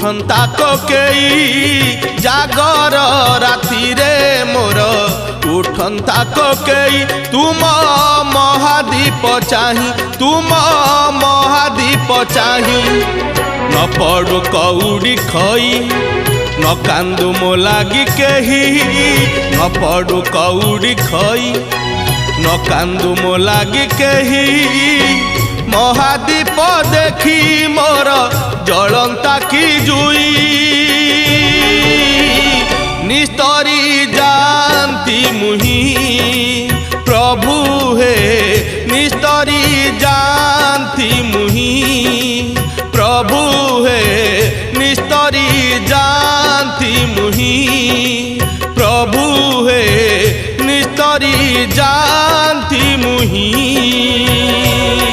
उठंता कोकेई जागर राति रे मोर उठंता कोकेई तुम महादीप चाही तुम महादीप चाही न पड़ू कौड़ी खई न कांदू मो लागी केही न पड़ू कौड़ी खई न कांदू मो लागी केही महादीप देखी मोर जलंता की जुई निस्तरी जानती मुही प्रभु हे निस्तरी जानती मुही प्रभु हे निस्तरी जानती मुही